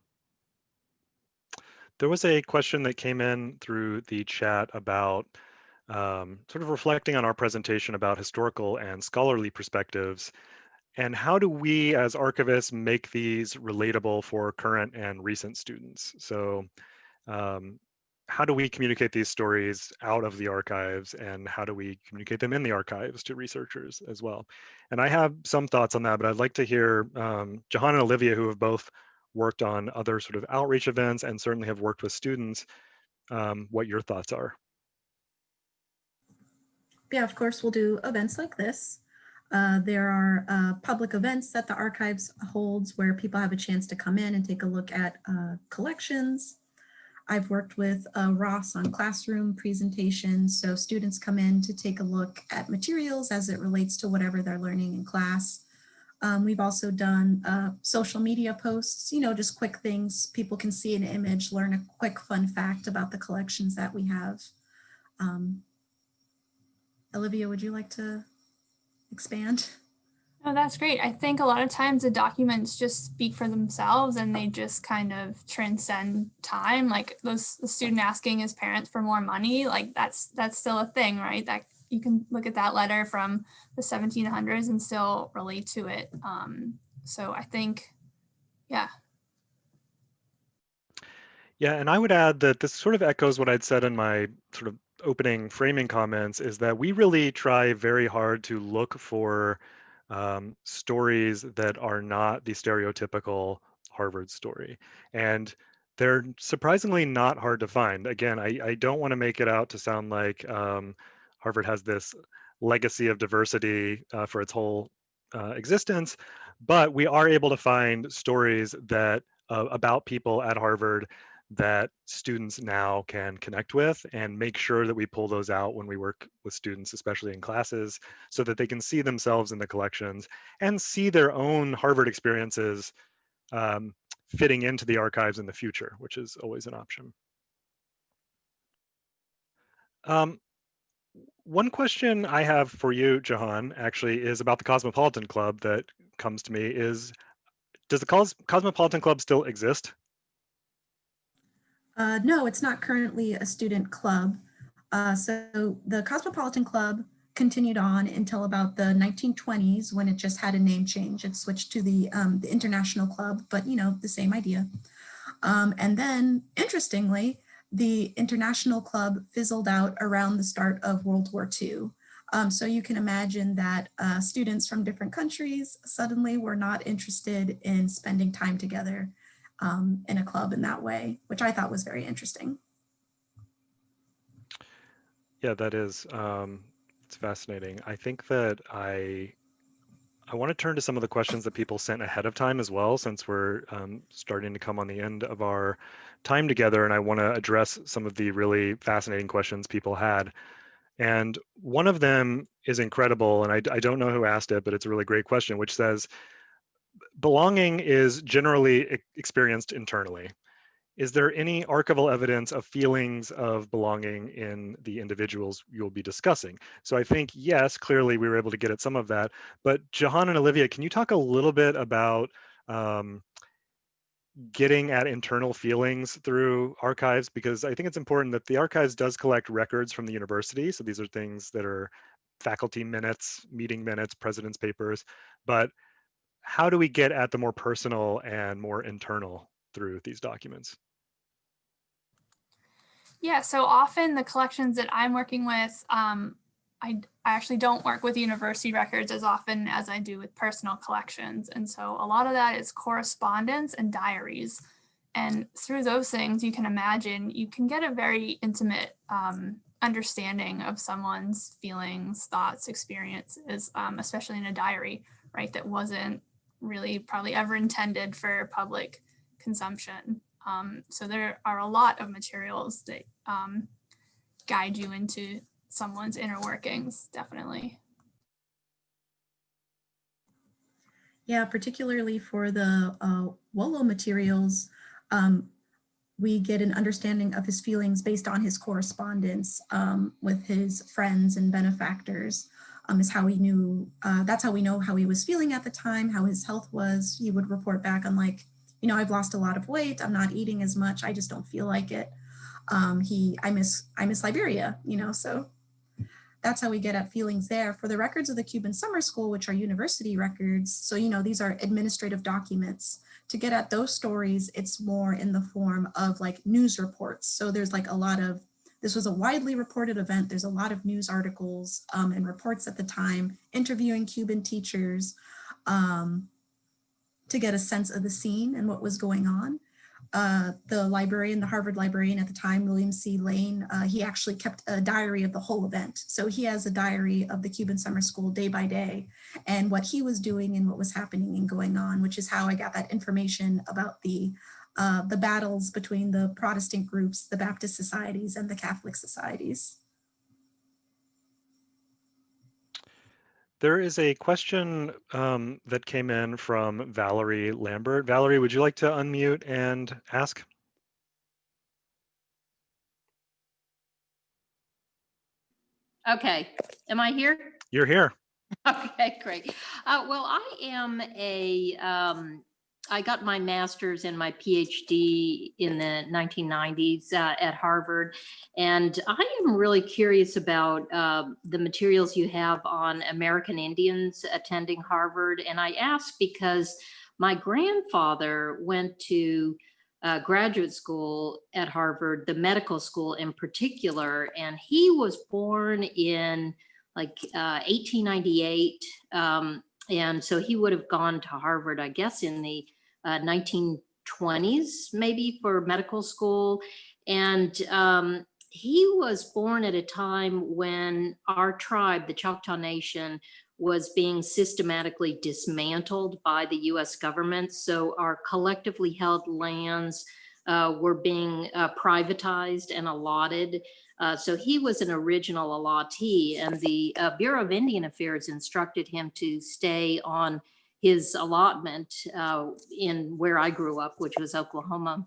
There was a question that came in through the chat about sort of reflecting on our presentation about historical and scholarly perspectives, and how do we as archivists make these relatable for current and recent students? So how do we communicate these stories out of the archives, and how do we communicate them in the archives to researchers as well? And I have some thoughts on that, but I'd like to hear Jahan and Olivia, who have both worked on other sort of outreach events and certainly have worked with students, what your thoughts are. Yeah, of course, we'll do events like this. There are public events that the archives holds where people have a chance to come in and take a look at collections. I've worked with Ross on classroom presentations, so students come in to take a look at materials as it relates to whatever they're learning in class. We've also done social media posts, you know, just quick things. People can see an image, learn a quick fun fact about the collections that we have. Olivia, would you like to expand? Oh, that's great. I think a lot of times the documents just speak for themselves and they just kind of transcend time. Like the student asking his parents for more money, like that's still a thing, right? That you can look at that letter from the 1700s and still relate to it. So I think, yeah. Yeah, and I would add that this sort of echoes what I'd said in my sort of opening framing comments, is that we really try very hard to look for stories that are not the stereotypical Harvard story. And they're surprisingly not hard to find. Again, I don't want to make it out to sound like Harvard has this legacy of diversity for its whole existence, but we are able to find stories that about people at Harvard that students now can connect with, and make sure that we pull those out when we work with students, especially in classes, so that they can see themselves in the collections and see their own Harvard experiences fitting into the archives in the future, which is always an option. One question I have for you, Jahan, actually is about the Cosmopolitan Club that comes to me is, does the Cosmopolitan Club still exist? No, it's not currently a student club. So the Cosmopolitan Club continued on until about the 1920s, when it just had a name change. It switched to the International Club, but you know, the same idea. And then interestingly, the international club fizzled out around the start of World War II. So you can imagine that students from different countries suddenly were not interested in spending time together in a club in that way, which I thought was very interesting. Yeah, that is, it's fascinating. I think that I want to turn to some of the questions that people sent ahead of time as well, since we're starting to come on the end of our time together, and I want to address some of the really fascinating questions people had. And one of them is incredible, and I don't know who asked it, but it's a really great question, which says, belonging is generally experienced internally. Is there any archival evidence of feelings of belonging in the individuals you'll be discussing? So I think, yes, clearly we were able to get at some of that, but Jahan and Olivia, can you talk a little bit about getting at internal feelings through archives? Because I think it's important that the archives does collect records from the university. So these are things that are faculty minutes, meeting minutes, president's papers, but how do we get at the more personal and more internal through these documents? Yeah, so often the collections that I'm working with, I actually don't work with university records as often as I do with personal collections. And so a lot of that is correspondence and diaries. And through those things, you can imagine, you can get a very intimate understanding of someone's feelings, thoughts, experiences, especially in a diary, right? That wasn't really probably ever intended for public consumption. So there are a lot of materials that guide you into someone's inner workings, definitely. Yeah, particularly for the Wolo materials, we get an understanding of his feelings based on his correspondence with his friends and benefactors. Is how he knew, that's how we know how he was feeling at the time, how his health was. He would report back on like, you know, I've lost a lot of weight, I'm not eating as much, I just don't feel like it. I miss Liberia, you know, so that's how we get at feelings there. For the records of the Cuban Summer School, which are university records, so, you know, these are administrative documents. To get at those stories, it's more in the form of like news reports. So there's like a lot of, this was a widely reported event. There's a lot of news articles and reports at the time, interviewing Cuban teachers to get a sense of the scene and what was going on. The librarian, the Harvard librarian at the time, William C. Lane, he actually kept a diary of the whole event. So he has a diary of the Cuban Summer School day by day and what he was doing and what was happening and going on, which is how I got that information about the battles between the Protestant groups, the Baptist societies, and the Catholic societies. There is a question that came in from Valerie Lambert. Valerie, would you like to unmute and ask? Okay, am I here? You're here. Okay, great. Well, I am I got my master's and my PhD in the 1990s at Harvard. And I am really curious about the materials you have on American Indians attending Harvard. And I ask because my grandfather went to graduate school at Harvard, the medical school in particular, and he was born in like 1898. And so he would have gone to Harvard, I guess, in the 1920s, maybe, for medical school. And he was born at a time when our tribe, the Choctaw Nation, was being systematically dismantled by the US government. So our collectively held lands were being privatized and allotted. So he was an original allottee, and the Bureau of Indian Affairs instructed him to stay on his allotment in where I grew up, which was Oklahoma,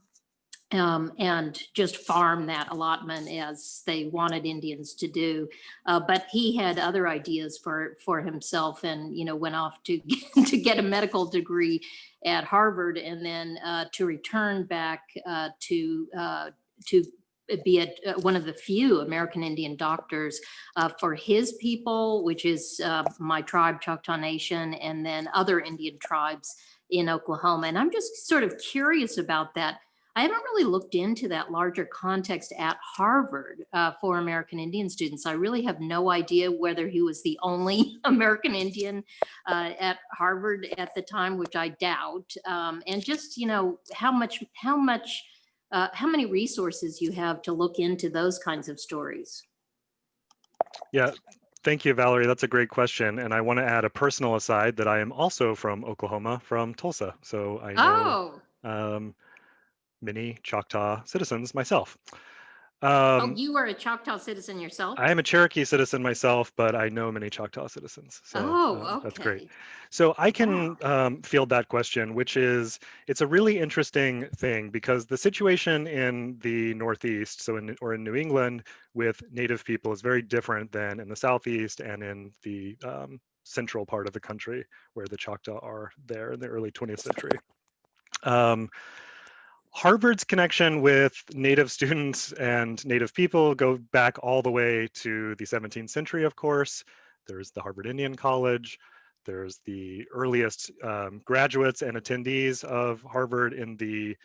and just farm that allotment as they wanted Indians to do. But he had other ideas for himself, and went off to to get a medical degree at Harvard, and then to return back to be one of the few American Indian doctors for his people, which is my tribe, Choctaw Nation, and then other Indian tribes in Oklahoma. And I'm just sort of curious about that. I haven't really looked into that larger context at Harvard for American Indian students. I really have no idea whether he was the only American Indian at Harvard at the time, which I doubt. And just, you know, how many resources you have to look into those kinds of stories. Yeah, thank you, Valerie. That's a great question. And I want to add a personal aside that I am also from Oklahoma, from Tulsa. So I know many Choctaw citizens myself. Oh, you are a Choctaw citizen yourself? I am a Cherokee citizen myself, but I know many Choctaw citizens. So that's great. So I can field that question, which is, it's a really interesting thing because the situation in the Northeast, so in New England with Native people is very different than in the Southeast and in the central part of the country where the Choctaw are there in the early 20th century. Harvard's connection with Native students and Native people go back all the way to the 17th century, of course. There's the Harvard Indian College. There's the earliest graduates and attendees of Harvard in the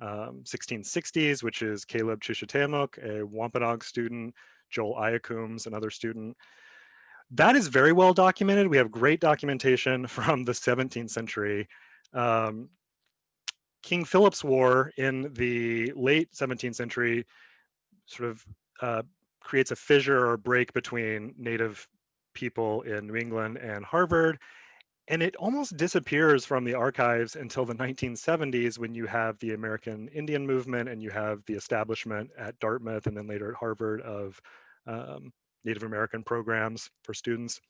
1660s, which is Caleb Chichetamuk, a Wampanoag student, Joel Iacoombs, another student. That is very well documented. We have great documentation from the 17th century. King Philip's War in the late 17th century sort of creates a fissure or break between Native people in New England and Harvard. And it almost disappears from the archives until the 1970s when you have the American Indian movement and you have the establishment at Dartmouth and then later at Harvard of Native American programs for students.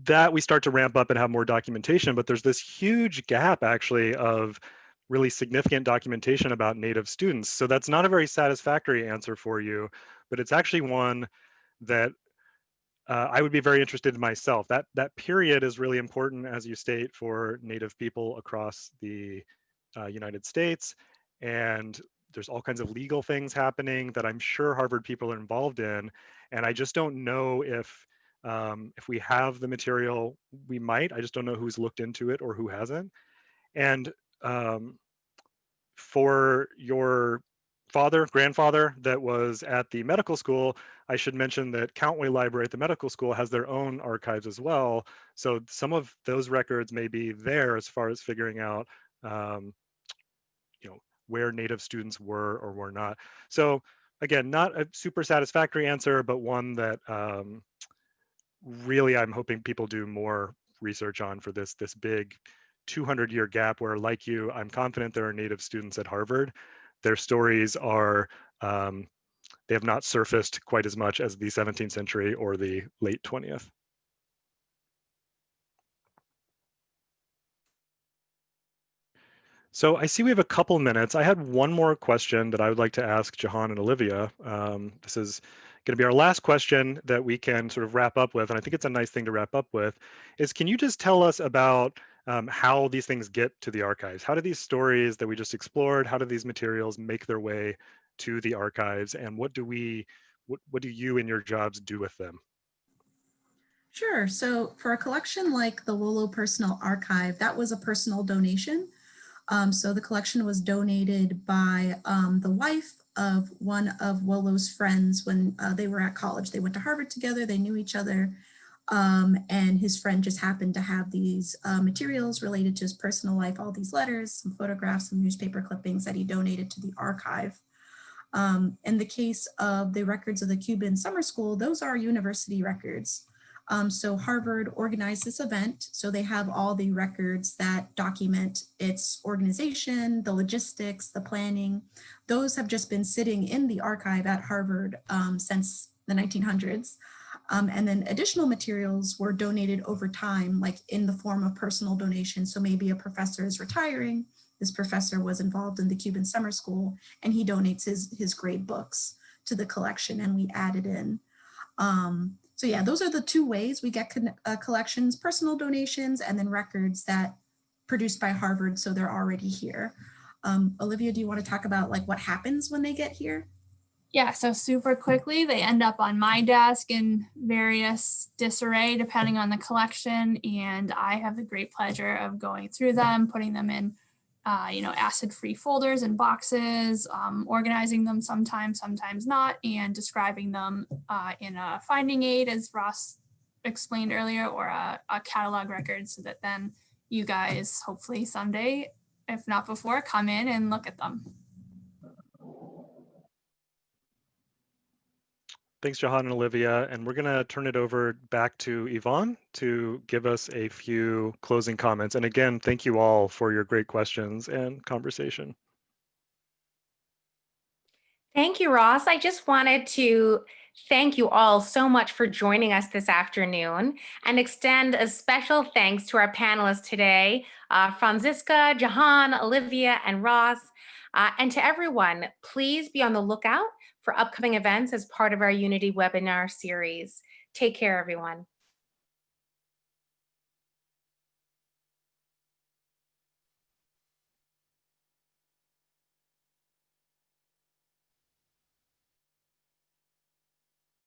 That we start to ramp up and have more documentation, but there's this huge gap actually of really significant documentation about Native students. So that's not a very satisfactory answer for you, but it's actually one that I would be very interested in myself. That period is really important, as you state, for Native people across the United States. And there's all kinds of legal things happening that I'm sure Harvard people are involved in. And I just don't know if we have the material, we might. I just don't know who's looked into it or who hasn't. And for your grandfather that was at the medical school, I should mention that Countway Library at the medical school has their own archives as well. So some of those records may be there as far as figuring out, where Native students were or were not. So again, not a super satisfactory answer, but one that really I'm hoping people do more research on for this big 200-year gap where, like you, I'm confident there are Native students at Harvard. Their stories are, they have not surfaced quite as much as the 17th century or the late 20th. So I see we have a couple minutes. I had one more question that I would like to ask Jahan and Olivia. This is going to be our last question that we can sort of wrap up with, and I think it's a nice thing to wrap up with, is can you just tell us about how these things get to the archives? How do these stories that we just explored, how do these materials make their way to the archives, and what do you in your jobs do with them? Sure. So for a collection like the Wolo Personal Archive, that was a personal donation. So the collection was donated by the wife of one of Wolo's friends when they were at college. They went to Harvard together, they knew each other, and his friend just happened to have these materials related to his personal life, all these letters, some photographs, some newspaper clippings that he donated to the archive. In the case of the records of the Cuban Summer School, those are university records. So Harvard organized this event. So they have all the records that document its organization, the logistics, the planning. Those have just been sitting in the archive at Harvard since the 1900s. And then additional materials were donated over time, like in the form of personal donations. So maybe a professor is retiring. This professor was involved in the Cuban Summer School, and he donates his grade books to the collection, and we added in. So yeah, those are the two ways we get collections: personal donations and then records that produced by Harvard, so they're already here. Olivia, do you want to talk about like what happens when they get here? Yeah, so super quickly, they end up on my desk in various disarray depending on the collection, and I have the great pleasure of going through them, putting them in acid-free folders and boxes, organizing them sometimes, sometimes not, and describing them in a finding aid, as Ross explained earlier, or a catalog record, so that then you guys hopefully someday, if not before, come in and look at them. Thanks, Jahan and Olivia. And we're going to turn it over back to Yvonne to give us a few closing comments. And again, thank you all for your great questions and conversation. Thank you, Ross. I just wanted to thank you all so much for joining us this afternoon and extend a special thanks to our panelists today, Franziska, Jahan, Olivia, and Ross. And to everyone, please be on the lookout for upcoming events as part of our Unity webinar series. Take care, everyone.